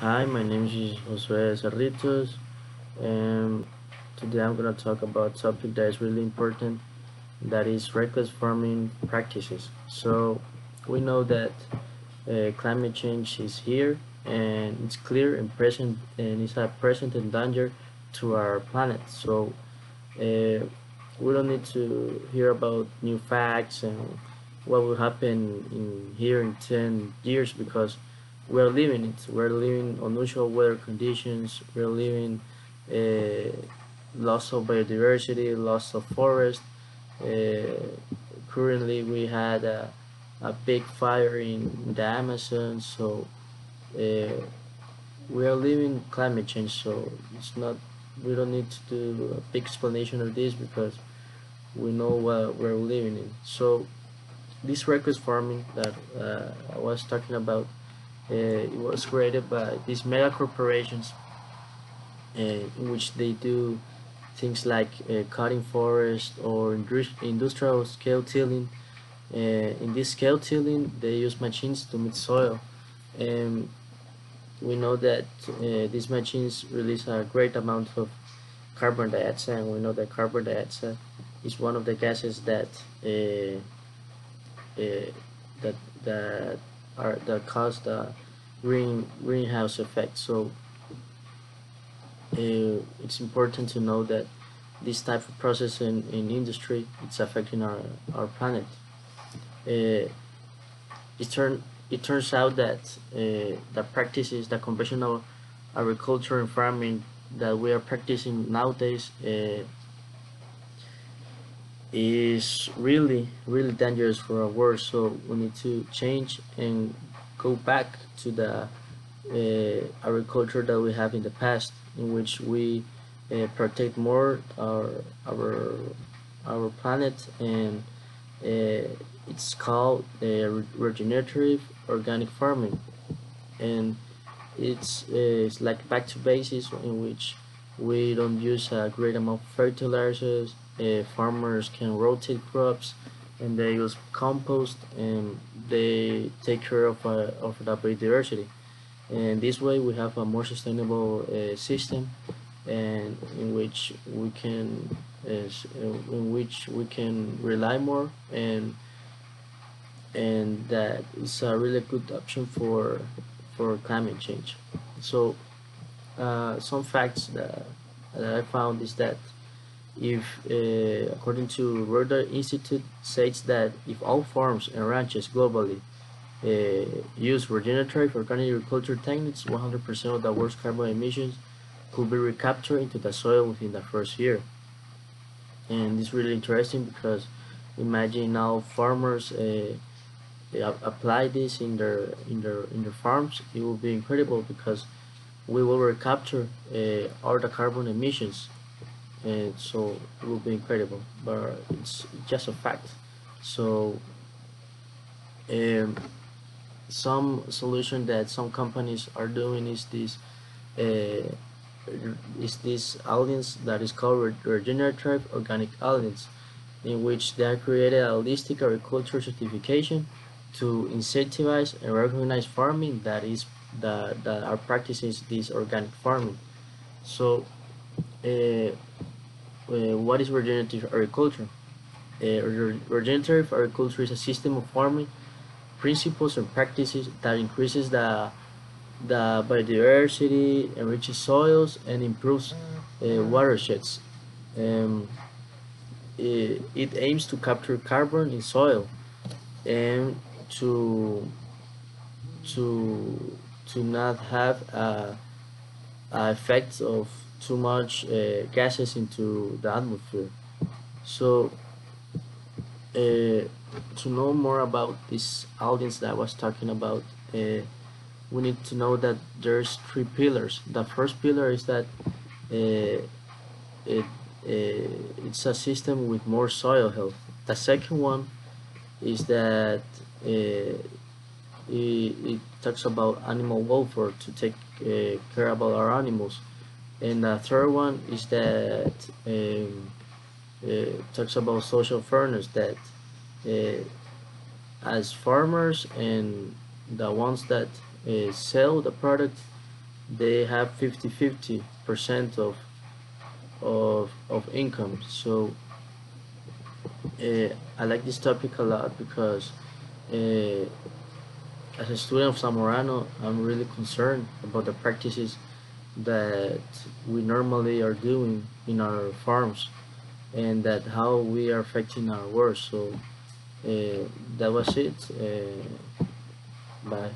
Hi, my name is Josue Cerritos, and today I'm going to talk about a topic that is really important, that is reckless farming practices. So we know that climate change is here, and it's clear and present, and it's a present and danger to our planet. So uh, we don't need to hear about new facts and what will happen in here in 10 years because we're living it. We're living unusual weather conditions. We're living uh, loss of biodiversity, loss of forest. Uh, Currently, we had a big fire in the Amazon, so uh, we are living climate change. So it's not. We don't need to do a big explanation of this because we know what we're living in. So this reckless farming that I was talking about, it was created by these mega corporations, in which they do things like cutting forest or industrial scale tilling. In this scale tilling, they use machines to mix soil, and we know that these machines release a great amount of carbon dioxide, and we know that carbon dioxide is one of the gases uh, that that cause the greenhouse effect. So it's important to know that this type of process in industry, it's affecting our planet. Uh, it turns out that the practices, the conventional agriculture and farming that we are practicing nowadays is really dangerous for our world. So we need to change and go back to the agriculture that we have in the past, in which we protect more our planet, and it's called regenerative organic farming, and it's like back to basics, in which we don't use a great amount of fertilizers. Farmers can rotate crops, and they use compost, and they take care of the biodiversity. And this way, we have a more sustainable system, and in which we can rely more, and that is a really good option for climate change. So some facts that I found is that if according to Rother Institute says that if all farms and ranches globally use regenerative organic agriculture techniques, 100% of the world's carbon emissions could be recaptured into the soil within the first year. And it's really interesting because imagine now farmers apply this in their farms. It will be incredible because we will recapture all the carbon emissions, and so it will be incredible. But it's just a fact. So um, some solution that some companies are doing uh, is this alliance that is called regenerative organic alliance, in which they have created a holistic agriculture certification to incentivize and recognize farming that our practices this organic farming. So, what is regenerative agriculture? Regenerative agriculture is a system of farming principles and practices that increases the biodiversity, enriches soils, and improves watersheds. Um, it aims to capture carbon in soil and to to not have a effect of too much gases into the atmosphere. So to know more about this audience that I was talking about, we need to know that there's three pillars. The first pillar is that uh, it it's a system with more soil health. The second one is that it talks about animal welfare, to take care about our animals, and the third one is that talks about social fairness, that uh, as farmers and the ones that sell the product, they have 50-50% of income. So I like this topic a lot because uh, as a student of Zamorano, I'm really concerned about the practices that we normally are doing in our farms, and that how we are affecting our world. So that was it. Bye.